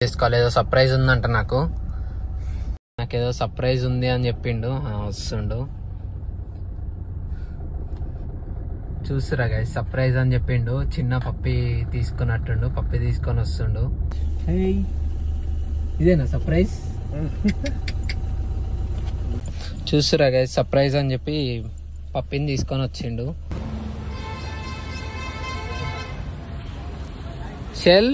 చేసుకోవాలి, ఏదో సర్ప్రైజ్ ఉందంట నాకేదో సర్ప్రైజ్ ఉంది అని చెప్పిండు. వస్తుండు, చూస్తురా గైస్, సర్ప్రైజ్ అని చెప్పిండు. చిన్న పప్పి తీసుకున్నట్టుండు, పప్పి తీసుకొని వస్తుండు. ఇదేనా సర్ప్రైజ్? చూస్తురా గైస్, సర్ప్రైజ్ అని చెప్పి పప్పిని తీసుకొని వచ్చిండు. షెల్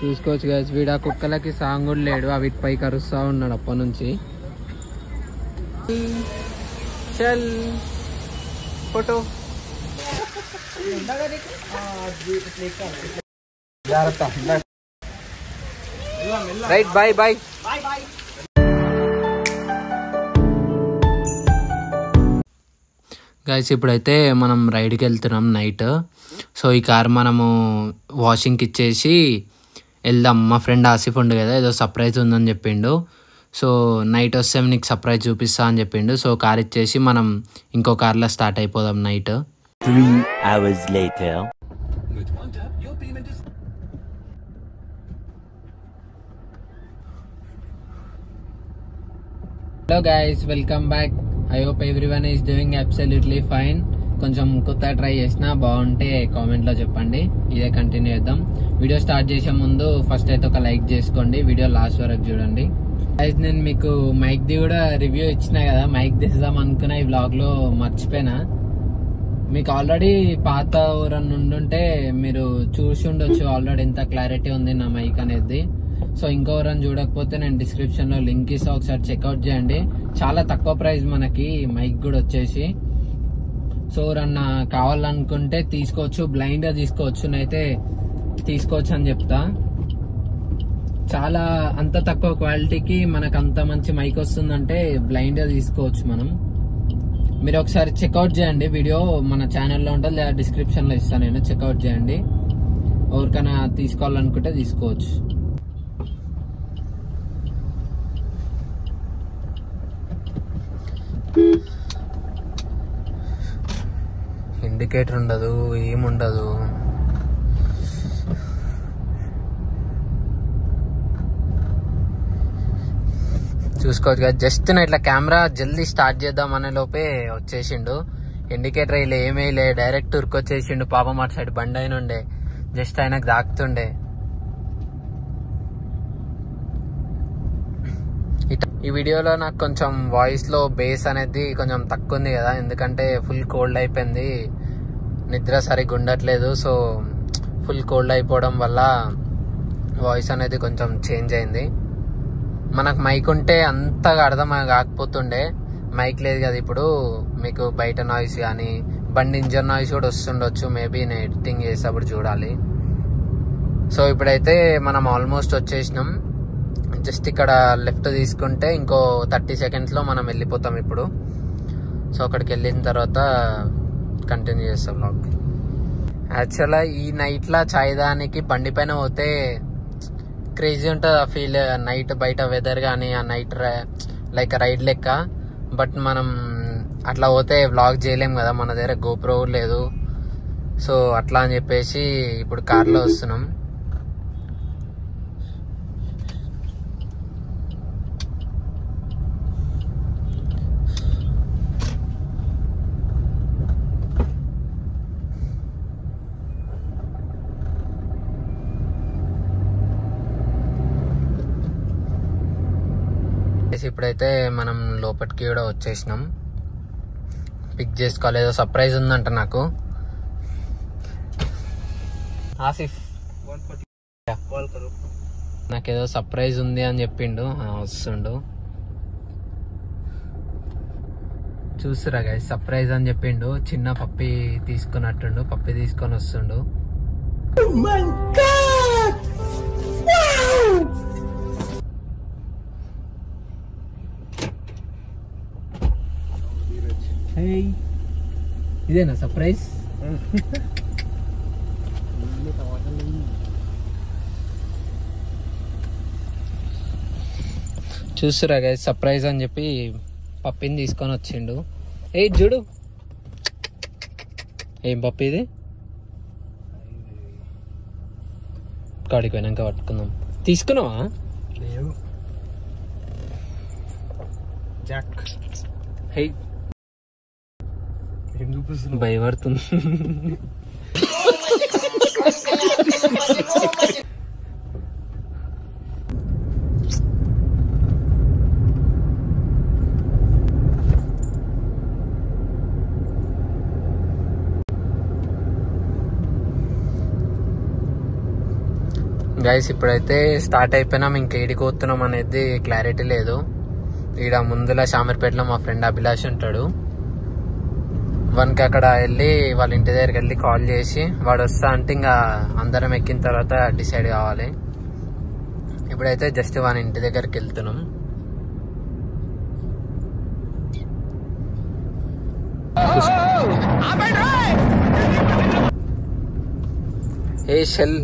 చూసుకోవచ్చు గైస్, వీడు ఆ కుక్కలకి సాంగ్ కూడా లేడు, అవి పై కరుస్తా ఉన్నాడు అప్పటి నుంచి. Shell photo right, bye bye. Guys ఇప్పుడైతే మనం రైడ్కి వెళ్తున్నాం నైట్. సో ఈ కార్ మనము వాషింగ్కి ఇచ్చేసి వెళ్దాం. మా ఫ్రెండ్ ఆసిఫ్ ఉండు కదా, ఏదో సర్ప్రైజ్ ఉందని చెప్పిండు. సో నైట్ వస్తే నీకు సర్ప్రైజ్ చూపిస్తా అని చెప్పిండు. సో కార్ ఇచ్చేసి మనం ఇంకో కార్లో స్టార్ట్ అయిపోదాం night. 3 hours later. Hello guys, welcome back. I hope everyone is doing absolutely fine. కొంచెం కొత్త ట్రై చేసినా బాగుంటే కామెంట్లో చెప్పండి, ఇదే కంటిన్యూ చేద్దాం. వీడియో స్టార్ట్ చేసే ముందు ఫస్ట్ అయితే ఒక లైక్ చేసుకోండి, వీడియో లాస్ట్ వరకు చూడండి. గైస్ నేను మీకు మైక్ ది కూడా రివ్యూ ఇచ్చిన కదా, మైక్ తీద్దాం అనుకున్నా, ఈ బ్లాగ్ లో మర్చిపోయినా. మీకు ఆల్రెడీ పాత ఎవరన్నా ఉండుంటే మీరు చూసి ఉండొచ్చు ఆల్రెడీ ఎంత క్లారిటీ ఉంది నా మైక్ అనేది. సో ఇంకెవరన్నా చూడకపోతే నేను డిస్క్రిప్షన్ లో లింక్ ఇస్తా, ఒకసారి చెక్అవుట్ చేయండి. చాలా తక్కువ ప్రైస్ మనకి మైక్ కూడా వచ్చేసి. సో ఎవరన్నా కావాలనుకుంటే తీసుకోవచ్చు, బ్లైండ్ గా తీసుకోవచ్చు, నేనైతే తీసుకోవచ్చు అని చెప్తా. చాలా అంత తక్కువ క్వాలిటీకి మనకు అంత మంచి మైక్ వస్తుందంటే బ్లైండ్ గా తీసుకోవచ్చు మనం. మీరు ఒకసారి చెక్అవుట్ చేయండి, వీడియో మన ఛానల్లో ఉంటుంది లేదా డిస్క్రిప్షన్ లో ఇస్తాను నేను, చెక్అవుట్ చేయండి. ఎవరికైనా తీసుకోవాలనుకుంటే తీసుకోవచ్చు. ఇండికేటర్ ఉండదు, ఏముండదు. చూసుకోవచ్చు కదా, జస్ట్ నా ఇట్లా కెమెరా జల్దీ స్టార్ట్ చేద్దాం అనే లోపే వచ్చేసిండు. ఇండికేటర్ ఇలా ఏమీ లే, డైరెక్ట్ ఉరికొచ్చేసిండు. పాపం అటు సైడ్ బండి అయిన ఉండే, జస్ట్ ఆయనకు దాకుతుండే. ఈ వీడియోలో నాకు కొంచెం వాయిస్ లో బేస్ అనేది కొంచెం తక్కువ ఉంది కదా, ఎందుకంటే ఫుల్ కోల్డ్ అయిపోయింది, నిద్ర సరిగ్గా ఉండట్లేదు. సో ఫుల్ కోల్డ్ అయిపోవడం వల్ల వాయిస్ అనేది కొంచెం చేంజ్ అయింది. మనకు మైక్ ఉంటే అంతగా అర్థం కాకపోతుండే, మైక్ లేదు కదా ఇప్పుడు. మీకు బయట నాయిస్ కానీ బండి ఇంజన్ నాయిస్ కూడా వస్తుండొచ్చు, మేబీ నేను ఎడిటింగ్ చేసేటప్పుడు చూడాలి. సో ఇప్పుడైతే మనం ఆల్మోస్ట్ వచ్చేసినాం. జస్ట్ ఇక్కడ లెఫ్ట్ తీసుకుంటే ఇంకో 30 seconds లో మనం వెళ్ళిపోతాం ఇప్పుడు. సో అక్కడికి వెళ్ళిన తర్వాత కంటిన్యూ చేస్తాం బ్లాగ్. యాక్చువల్గా ఈ నైట్లా చాయ్ దానికి బండి పైన పోతే క్రేజీ ఉంటుంది ఆ ఫీల్. నైట్ బయట వెదర్ కానీ ఆ నైట్ లైక్ రైడ్ లెక్క. బట్ మనం అట్లా పోతే వ్లాగ్ చేయలేం కదా, మన దగ్గర గోప్రో లేదు. సో అట్లా అని చెప్పేసి ఇప్పుడు కార్లో వస్తున్నాం. ఇప్పుడైతే మనం లోపలికి కూడా వచ్చేసినాం. పిక్ చేసుకోవాలి, ఏదో సర్ప్రైజ్ ఉందంట ఆసిఫ్. నాకేదో సర్ప్రైజ్ ఉంది అని చెప్పిండు, వస్తుండు. చూస్తురా గైస్, సర్ప్రైజ్ అని చెప్పిండు. చిన్న పప్పి తీసుకున్నట్టుండు, పప్పి తీసుకొని వస్తుండు. ఇదేనా సర్ప్రైజ్? చూస్తురా గైస్, సర్ప్రైజ్ అని చెప్పి పప్పిని తీసుకొని వచ్చిండు. ఏ చూడు, ఏం పప్పి ఇది? కాడికి పోయినాక పట్టుకుందాం. తీసుకున్నావా? భయపడుతుంది. గైస్ ఇప్పుడైతే స్టార్ట్ అయిపోయినాం. ఇంకా ఏడికి పోతున్నాం అనేది క్లారిటీ లేదు. ఈడ ముందులా షామర్పేటలో మా ఫ్రెండ్ అభిలాష్ ఉంటాడు. 1కి అక్కడ వెళ్ళి వాళ్ళ ఇంటి దగ్గరికి వెళ్ళి కాల్ చేసి వాడు వస్తా అంటే ఇంకా అందరం ఎక్కిన తర్వాత డిసైడ్ కావాలి. ఇప్పుడైతే జస్ట్ వాని ఇంటి దగ్గరికి వెళ్తున్నాం. ఏ షెల్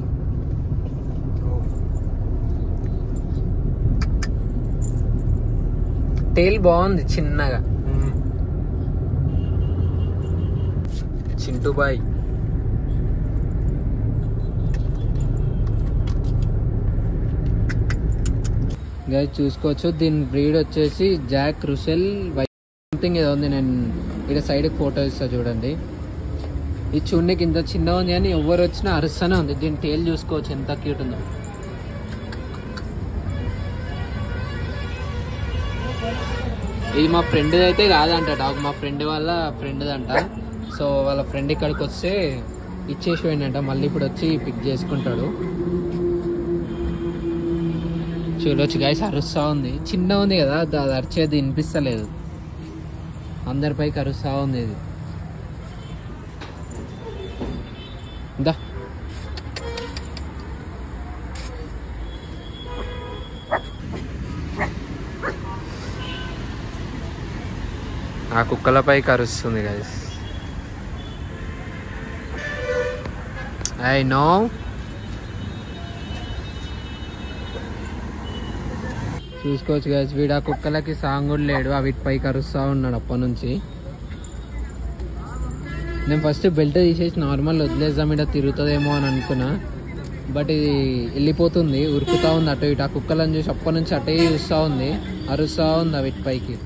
టేల్ బాగుంది చిన్నగా. చింటూ బాయ్ గైస్ చూసుకోవచ్చు. దీని బ్రీడ్ వచ్చేసి జాక్ రుసెల్ సంథింగ్ ఏదో ఉంది. నేను ఇక్కడ సైడ్కి ఫోటో ఇస్తా చూడండి. ఇది చూడడానికి ఇంత చిన్నగా ఉంది కానీ ఎవరు వచ్చినా అరుస్తూనే ఉంది. దీని టేల్ చూసుకోవచ్చు ఎంత క్యూట్ ఉందో. ఇది మా ఫ్రెండ్ అయితే కాదంట డాగ్, మా ఫ్రెండ్ వాళ్ళ ఫ్రెండ్ అంట. సో వాళ్ళ ఫ్రెండ్ ఇక్కడికి వస్తే ఇచ్చేసి పోయిందంట. మళ్ళీ ఇప్పుడు వచ్చి పిక్ చేసుకుంటాడు. చూడొచ్చు గైస్ అరుస్తా ఉంది. చిన్న ఉంది కదా అది అరిచేది వినిపిస్తలేదు. అందరిపైకి అరుస్తా ఉంది ఇది. దా ఆ కుక్కలపైకి అరుస్తుంది గైస్. I know. చూసుకోవచ్చు గైస్ వీడు ఆ కుక్కలకి సాంగ్ కూడా లేడు. వీటిపైకి అరుస్తూ ఉన్నాడు అప్పటి నుంచి. నేను ఫస్ట్ బెల్ట్ తీసేసి నార్మల్ వదిలేద్దాం ఇక్కడ తిరుగుతుందేమో అని అనుకున్నా. బట్ ఇది వెళ్ళిపోతుంది, ఉరుకుతూ ఉంది అటు ఇటు. ఆ కుక్కలను చూసి అప్పటి నుంచి అటే చూస్తూ ఉంది, అరుస్తూ ఉంది వీటిపైకి.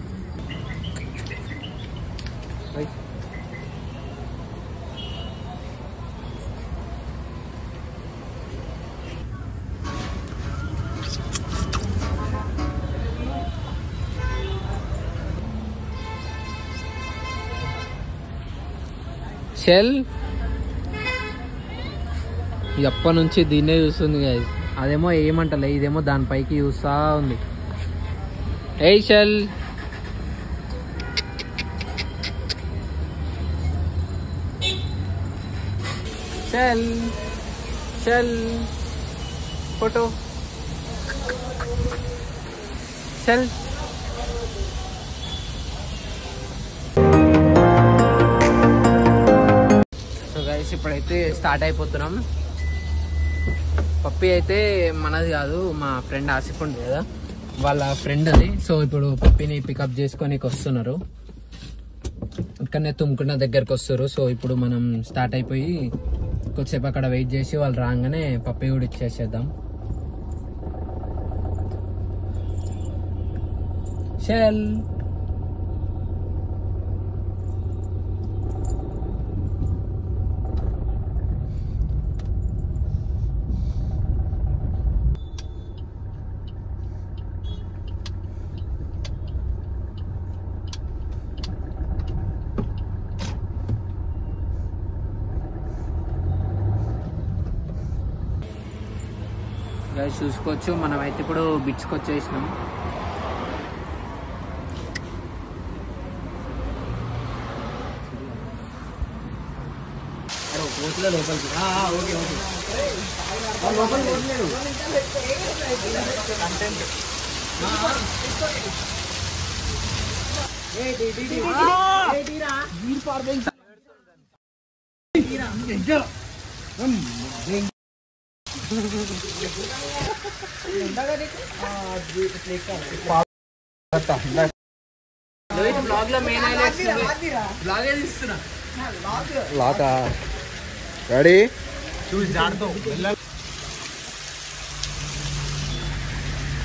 షెల్ ఎప్పటి నుంచి దీన్నే చూస్తుంది గైస్. అదేమో ఏమంటలే, ఇదేమో దానిపైకి చూస్తా ఉంది. ఏ shell shell shell photo shell. ఇప్పుడైతే స్టార్ట్ అయిపోతున్నాం. పప్పి అయితే మనది కాదు, మా ఫ్రెండ్ ఆసిఫ్ ఉంది కదా వాళ్ళ ఫ్రెండ్ అది. సో ఇప్పుడు పప్పిని పికప్ చేసుకొని వస్తున్నారు. ఇక్కడనే తుమ్ముకున్న దగ్గరకు వస్తారు. సో ఇప్పుడు మనం స్టార్ట్ అయిపోయి కొద్దిసేపు అక్కడ వెయిట్ చేసి వాళ్ళు రాగానే పప్పి కూడా ఇచ్చేసేద్దాం. షెల్ చూసుకోవచ్చు. మనం అయితే ఇప్పుడు బిచ్కి వచ్చేసినాం. లోపలికి ఓకే ఓకే రెడీ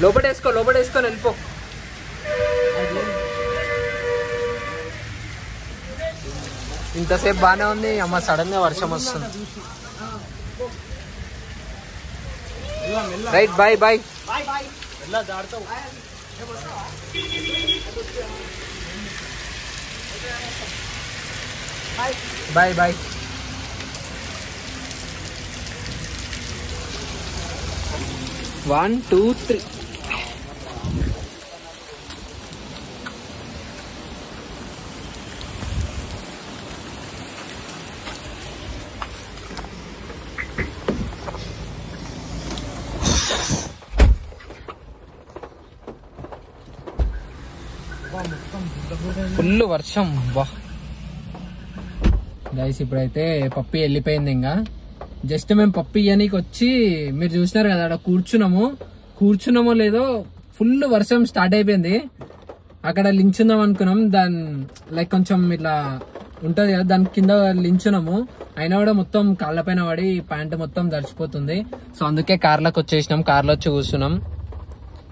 లోపటేసుకొని వెళ్ళిపో. ఇంతసేపు బానే ఉంది అమ్మ, సడన్ గా వర్షం వస్తుంది. Right, bye bye. Bye bye. One two three. Full వర్షం. వా గైస్, ఇప్పుడైతే పప్పి వెళ్ళిపోయింది. ఇంకా జస్ట్ మేము పప్పి ఇయ్యనీకి వచ్చి మీరు చూసినారు కదా, అక్కడ కూర్చున్నామో లేదో ఫుల్ వర్షం స్టార్ట్ అయిపోయింది. అక్కడ లించుందాం అనుకున్నాం, దాని లైక్ కొంచెం ఇట్లా ఉంటది కదా, దాని కింద లించున్నాము. అయినా కూడా మొత్తం కాళ్ళ పైన పడి ప్యాంట్ మొత్తం తడిచిపోతుంది. సో అందుకే కార్లోకి వచ్చేసినాం, కార్లో వచ్చి కూర్చున్నాం.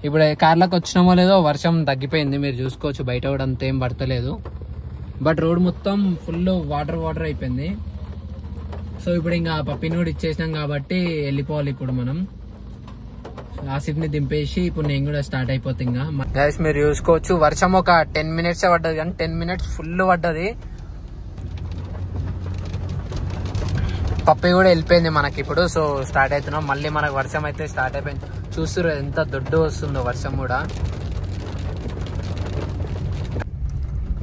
ఇప్పుడు కార్లోకి వచ్చినామో లేదో వర్షం తగ్గిపోయింది, మీరు చూసుకోవచ్చు. బయట కూడా అంతేం పడతలేదు, బట్ రోడ్ మొత్తం ఫుల్ వాటర్ అయిపోయింది. సో ఇప్పుడు ఇంకా పప్పిని కూడా ఇచ్చేసినాం కాబట్టి వెళ్ళిపోవాలి ఇప్పుడు మనం. ఆసిఫ్ని దింపేసి ఇప్పుడు నేను కూడా స్టార్ట్ అయిపోతుంది. ఇంకా గైస్ మీరు చూసుకోవచ్చు, వర్షం ఒక 10 minutes పడ్డది, కానీ 10 minutes ఫుల్ పడ్డది. పప్పి కూడా వెళ్ళిపోయింది మనకి ఇప్పుడు. సో స్టార్ట్ అవుతున్నాం మళ్ళీ. మనకు వర్షం అయితే స్టార్ట్ అయిపోయింది, చూస్తున్నారు ఎంత దొడ్డు వస్తుందో వర్షం కూడా.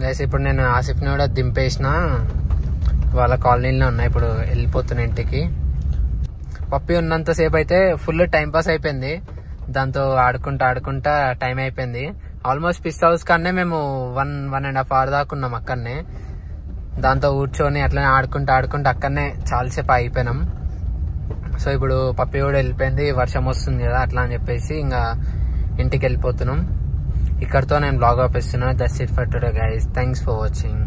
గైస్ ఇప్పుడు నేను ఆసిఫ్ని కూడా దింపేసిన, వాళ్ళ కాలనీలో ఉన్నా. ఇప్పుడు వెళ్ళిపోతున్నా ఇంటికి. పప్పి ఉన్నంతసేపు అయితే ఫుల్ టైం పాస్ అయిపోయింది, దాంతో ఆడుకుంటా టైం అయిపోయింది. ఆల్మోస్ట్ పిస్ హౌస్ కన్నా మేము 1.5 hours దాకా ఉన్నాం అక్కడనే. దాంతో కూర్చొని అట్లనే ఆడుకుంటా అక్కడనే చాలాసేపు అయిపోయినాం. సో ఇప్పుడు పప్పి కూడా వెళ్ళిపోయింది, వర్షం వస్తుంది కదా అట్లా అని చెప్పేసి ఇంకా ఇంటికి వెళ్ళిపోతున్నాం. ఇక్కడతో నేను బ్లాగ్ ఆపేస్తున్నాను. That's it for today guys, thanks for watching.